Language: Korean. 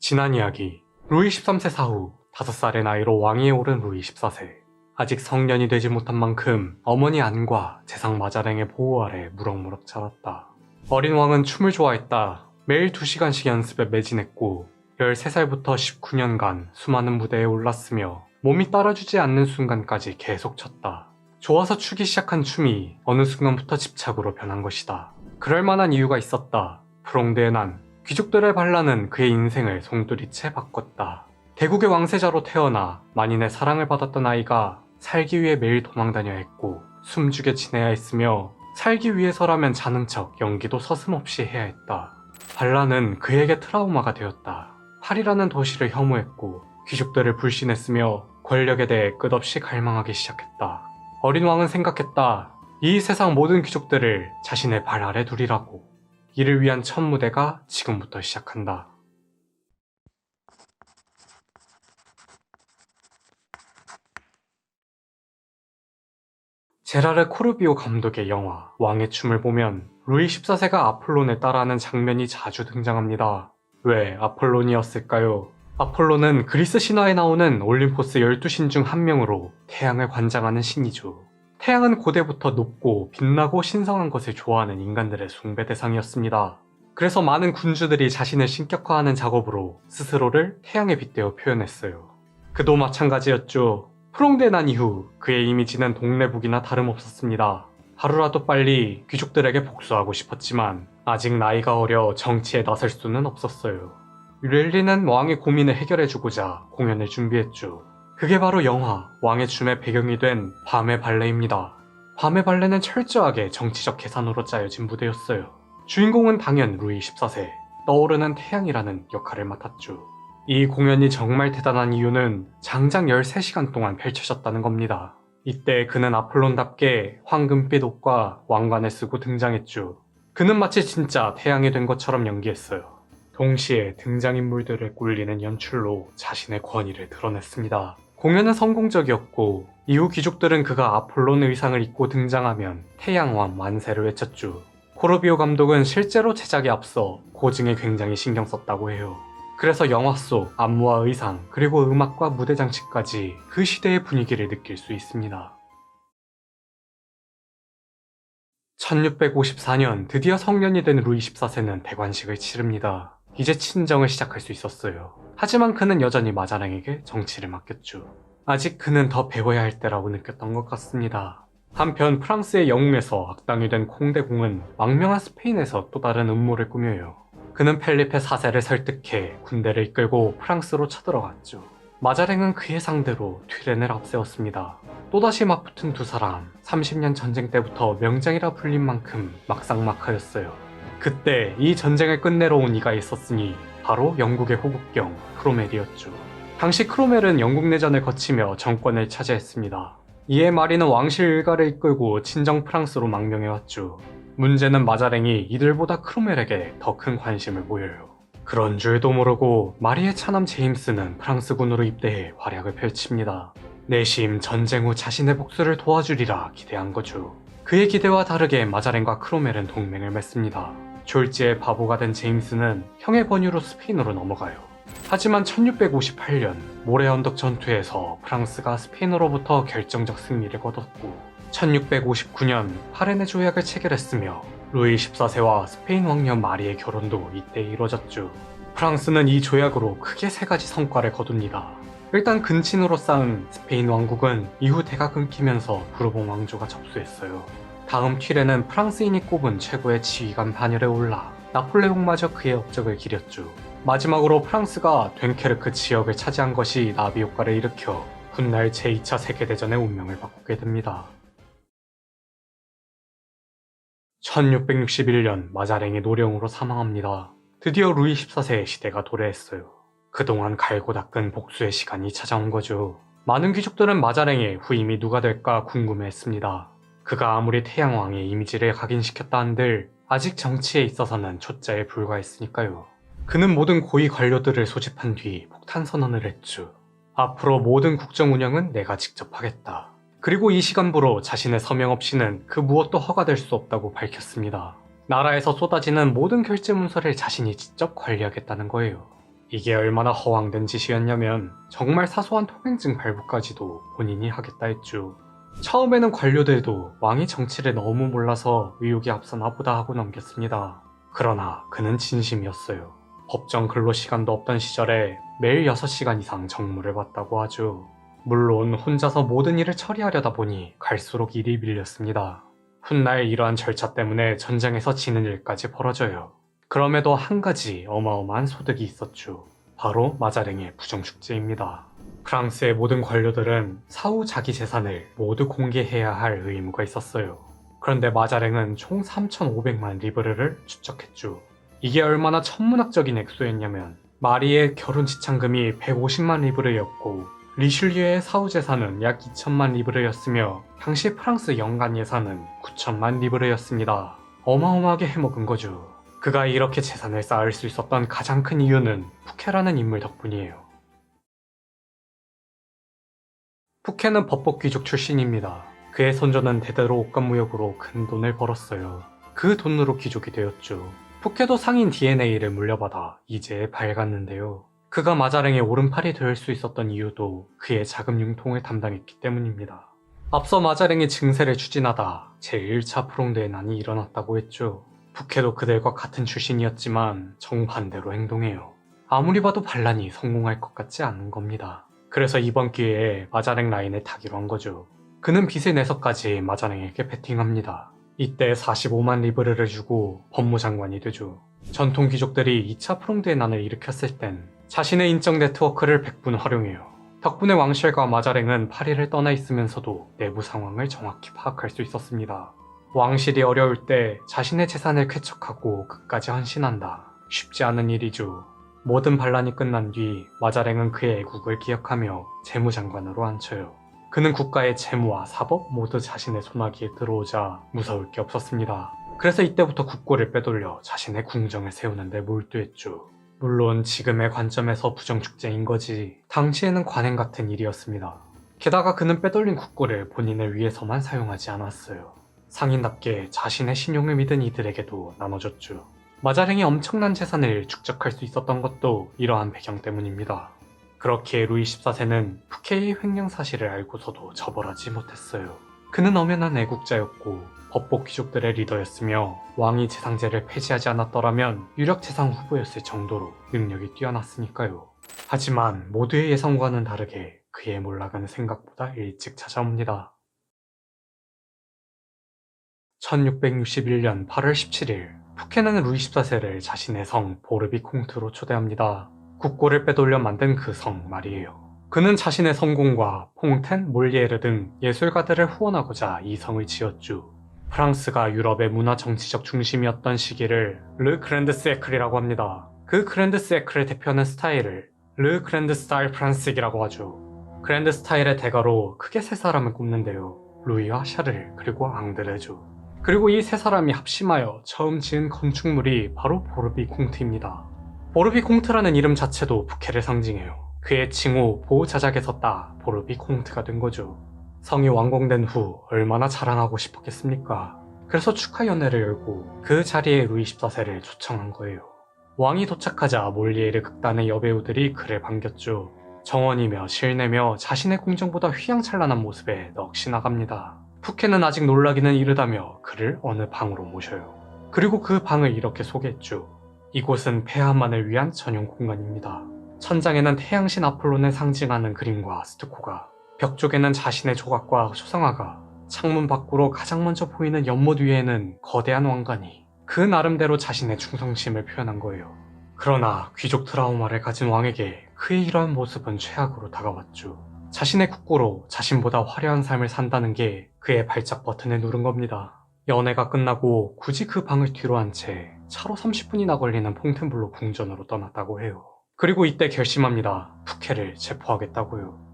지난 이야기, 루이 13세 사후 5살의 나이로 왕위에 오른 루이 14세. 아직 성년이 되지 못한 만큼 어머니 안과 재상 마자랭의 보호 아래 무럭무럭 자랐다. 어린 왕은 춤을 좋아했다. 매일 2시간씩 연습에 매진했고 13살부터 19년간 수많은 무대에 올랐으며 몸이 따라주지 않는 순간까지 계속 췄다. 좋아서 추기 시작한 춤이 어느 순간부터 집착으로 변한 것이다. 그럴 만한 이유가 있었다. 프롱드의 난, 귀족들의 반란은 그의 인생을 송두리째 바꿨다. 대국의 왕세자로 태어나 만인의 사랑을 받았던 아이가 살기 위해 매일 도망다녀야 했고 숨죽여 지내야 했으며 살기 위해서라면 자는 척 연기도 서슴없이 해야 했다. 반란은 그에게 트라우마가 되었다. 파리라는 도시를 혐오했고 귀족들을 불신했으며 권력에 대해 끝없이 갈망하기 시작했다. 어린 왕은 생각했다. 이 세상 모든 귀족들을 자신의 발 아래 두리라고. 이를 위한 첫 무대가 지금부터 시작한다. 제라르 코르비오 감독의 영화 왕의 춤을 보면 루이 14세가 아폴론을 따라하는 장면이 자주 등장합니다. 왜 아폴론이었을까요? 아폴론은 그리스 신화에 나오는 올림포스 12신 중 한 명으로 태양을 관장하는 신이죠. 태양은 고대부터 높고 빛나고 신성한 것을 좋아하는 인간들의 숭배 대상이었습니다. 그래서 많은 군주들이 자신을 신격화하는 작업으로 스스로를 태양에 빗대어 표현했어요. 그도 마찬가지였죠. 프롱드의 난 이후 그의 이미지는 동네북이나 다름없었습니다. 하루라도 빨리 귀족들에게 복수하고 싶었지만 아직 나이가 어려 정치에 나설 수는 없었어요. 랠리는 왕의 고민을 해결해주고자 공연을 준비했죠. 그게 바로 영화 왕의 춤의 배경이 된 밤의 발레입니다. 밤의 발레는 철저하게 정치적 계산으로 짜여진 무대였어요. 주인공은 당연 루이 14세, 떠오르는 태양이라는 역할을 맡았죠. 이 공연이 정말 대단한 이유는 장장 13시간 동안 펼쳐졌다는 겁니다. 이때 그는 아폴론답게 황금빛 옷과 왕관을 쓰고 등장했죠. 그는 마치 진짜 태양이 된 것처럼 연기했어요. 동시에 등장인물들을 꿀리는 연출로 자신의 권위를 드러냈습니다. 공연은 성공적이었고 이후 귀족들은 그가 아폴론 의상을 입고 등장하면 태양왕 만세를 외쳤죠. 코르비오 감독은 실제로 제작에 앞서 고증에 굉장히 신경 썼다고 해요. 그래서 영화 속 안무와 의상 그리고 음악과 무대 장치까지 그 시대의 분위기를 느낄 수 있습니다. 1654년 드디어 성년이 된 루이 14세는 대관식을 치릅니다. 이제 친정을 시작할 수 있었어요. 하지만 그는 여전히 마자랭에게 정치를 맡겼죠. 아직 그는 더 배워야 할 때라고 느꼈던 것 같습니다. 한편 프랑스의 영웅에서 악당이 된 콩대공은 망명한 스페인에서 또 다른 음모를 꾸며요. 그는 펠리페 4세를 설득해 군대를 이끌고 프랑스로 쳐들어갔죠. 마자랭은 그의 상대로 튀렌을 앞세웠습니다. 또다시 맞붙은 두 사람, 30년 전쟁 때부터 명장이라 불린 만큼 막상막하였어요. 그때 이 전쟁을 끝내러 온 이가 있었으니 바로 영국의 호국경 크로멜이었죠. 당시 크로멜은 영국 내전을 거치며 정권을 차지했습니다. 이에 마리는 왕실 일가를 이끌고 친정 프랑스로 망명해왔죠. 문제는 마자랭이 이들보다 크로멜에게 더 큰 관심을 보여요. 그런 줄도 모르고 마리의 차남 제임스는 프랑스군으로 입대해 활약을 펼칩니다. 내심 전쟁 후 자신의 복수를 도와주리라 기대한 거죠. 그의 기대와 다르게 마자랭과 크로멜은 동맹을 맺습니다. 졸지에 바보가 된 제임스는 형의 권유로 스페인으로 넘어가요. 하지만 1658년 모래 언덕 전투에서 프랑스가 스페인으로부터 결정적 승리를 거뒀고 1659년 파레네 조약을 체결했으며 루이 14세와 스페인 왕녀 마리의 결혼도 이때 이뤄졌죠. 프랑스는 이 조약으로 크게 3가지 성과를 거둡니다. 일단 근친으로 쌓은 스페인 왕국은 이후 대가 끊기면서 부르봉 왕조가 접수했어요. 다음 튀레는 프랑스인이 꼽은 최고의 지휘관 반열에 올라 나폴레옹마저 그의 업적을 기렸죠. 마지막으로 프랑스가 됴케르크 지역을 차지한 것이 나비 효과를 일으켜 훗날 제2차 세계대전의 운명을 바꾸게 됩니다. 1661년 마자랭이 노령으로 사망합니다. 드디어 루이 14세의 시대가 도래했어요. 그동안 갈고 닦은 복수의 시간이 찾아온 거죠. 많은 귀족들은 마자랭의 후임이 누가 될까 궁금해했습니다. 그가 아무리 태양왕의 이미지를 각인시켰다 한들 아직 정치에 있어서는 초짜에 불과했으니까요. 그는 모든 고위 관료들을 소집한 뒤 폭탄 선언을 했죠. 앞으로 모든 국정 운영은 내가 직접 하겠다. 그리고 이 시간부로 자신의 서명 없이는 그 무엇도 허가될 수 없다고 밝혔습니다. 나라에서 쏟아지는 모든 결제 문서를 자신이 직접 관리하겠다는 거예요. 이게 얼마나 허황된 짓이었냐면 정말 사소한 통행증 발부까지도 본인이 하겠다 했죠. 처음에는 관료들도 왕이 정치를 너무 몰라서 의욕이 앞서나 보다 하고 넘겼습니다. 그러나 그는 진심이었어요. 법정 근로 시간도 없던 시절에 매일 6시간 이상 정무를 봤다고 하죠. 물론 혼자서 모든 일을 처리하려다 보니 갈수록 일이 밀렸습니다. 훗날 이러한 절차 때문에 전쟁에서 지는 일까지 벌어져요. 그럼에도 한 가지 어마어마한 소득이 있었죠. 바로 마자랭의 부정축제입니다. 프랑스의 모든 관료들은 사후 자기 재산을 모두 공개해야 할 의무가 있었어요. 그런데 마자랭은 총 3,500만 리브르를 축적했죠. 이게 얼마나 천문학적인 액수였냐면 마리의 결혼 지참금이 150만 리브르였고 리슐리에의 사후 재산은 약 2천만 리브르였으며 당시 프랑스 연간 예산은 9천만 리브르였습니다. 어마어마하게 해먹은 거죠. 그가 이렇게 재산을 쌓을 수 있었던 가장 큰 이유는 푸케라는 인물 덕분이에요. 푸케는 법복 귀족 출신입니다. 그의 손자는 대대로 옷감무역으로 큰 돈을 벌었어요. 그 돈으로 귀족이 되었죠. 푸케도 상인 DNA를 물려받아 이제 밝았는데요. 그가 마자랭의 오른팔이 될 수 있었던 이유도 그의 자금 융통을 담당했기 때문입니다. 앞서 마자랭의 증세를 추진하다 제1차 프롱드의 난이 일어났다고 했죠. 푸케도 그들과 같은 출신이었지만 정반대로 행동해요. 아무리 봐도 반란이 성공할 것 같지 않은 겁니다. 그래서 이번 기회에 마자랭 라인을 타기로 한 거죠. 그는 빚을 내서까지 마자랭에게 베팅합니다. 이때 45만 리브르를 주고 법무장관이 되죠. 전통 귀족들이 2차 프롱드의 난을 일으켰을 땐 자신의 인적 네트워크를 100분 활용해요. 덕분에 왕실과 마자랭은 파리를 떠나 있으면서도 내부 상황을 정확히 파악할 수 있었습니다. 왕실이 어려울 때 자신의 재산을 쾌척하고 끝까지 헌신한다. 쉽지 않은 일이죠. 모든 반란이 끝난 뒤 마자랭은 그의 애국을 기억하며 재무장관으로 앉혀요. 그는 국가의 재무와 사법 모두 자신의 손아귀에 들어오자 무서울 게 없었습니다. 그래서 이때부터 국고를 빼돌려 자신의 궁정을 세우는 데 몰두했죠. 물론 지금의 관점에서 부정축제인 거지 당시에는 관행 같은 일이었습니다. 게다가 그는 빼돌린 국고를 본인을 위해서만 사용하지 않았어요. 상인답게 자신의 신용을 믿은 이들에게도 나눠줬죠. 마자랭이 엄청난 재산을 축적할 수 있었던 것도 이러한 배경 때문입니다. 그렇게 루이 14세는 푸케의 횡령 사실을 알고서도 처벌하지 못했어요. 그는 엄연한 애국자였고 법복 귀족들의 리더였으며 왕이 재상제를 폐지하지 않았더라면 유력 재상 후보였을 정도로 능력이 뛰어났으니까요. 하지만 모두의 예상과는 다르게 그의 몰락은 생각보다 일찍 찾아옵니다. 1661년 8월 17일 푸케는 루이 14세를 자신의 성 보르비 콩트로 초대합니다. 국고를 빼돌려 만든 그 성 말이에요. 그는 자신의 성공과 퐁텐, 몰리에르 등 예술가들을 후원하고자 이 성을 지었죠. 프랑스가 유럽의 문화 정치적 중심이었던 시기를 르 그랜드 시에클이라고 합니다. 그 그랜드 시에클을 대표하는 스타일을 르 그랜드 스타일 프란스익이라고 하죠. 그랜드 스타일의 대가로 크게 세 사람을 꼽는데요. 루이와 샤를 그리고 앙드레죠. 그리고 이 세 사람이 합심하여 처음 지은 건축물이 바로 보르비 콩트입니다. 보르비 콩트라는 이름 자체도 푸케를 상징해요. 그의 칭호 보호자작에서 따 보르비 콩트가 된 거죠. 성이 완공된 후 얼마나 자랑하고 싶었겠습니까? 그래서 축하 연회를 열고 그 자리에 루이 14세를 초청한 거예요. 왕이 도착하자 몰리에르 극단의 여배우들이 그를 반겼죠. 정원이며 실내며 자신의 궁정보다 휘황찬란한 모습에 넋이 나갑니다. 푸케는 아직 놀라기는 이르다며 그를 어느 방으로 모셔요. 그리고 그 방을 이렇게 소개했죠. 이곳은 폐하만을 위한 전용 공간입니다. 천장에는 태양신 아폴론을 상징하는 그림과 스투코가, 벽 쪽에는 자신의 조각과 초상화가, 창문 밖으로 가장 먼저 보이는 연못 위에는 거대한 왕관이 그 나름대로 자신의 충성심을 표현한 거예요. 그러나 귀족 트라우마를 가진 왕에게 그의 이러한 모습은 최악으로 다가왔죠. 자신의 국고로 자신보다 화려한 삶을 산다는 게 그의 발작 버튼을 누른 겁니다. 연회가 끝나고 굳이 그 방을 뒤로 한 채 차로 30분이나 걸리는 퐁텐블로 궁전으로 떠났다고 해요. 그리고 이때 결심합니다. 푸케를 체포하겠다고요.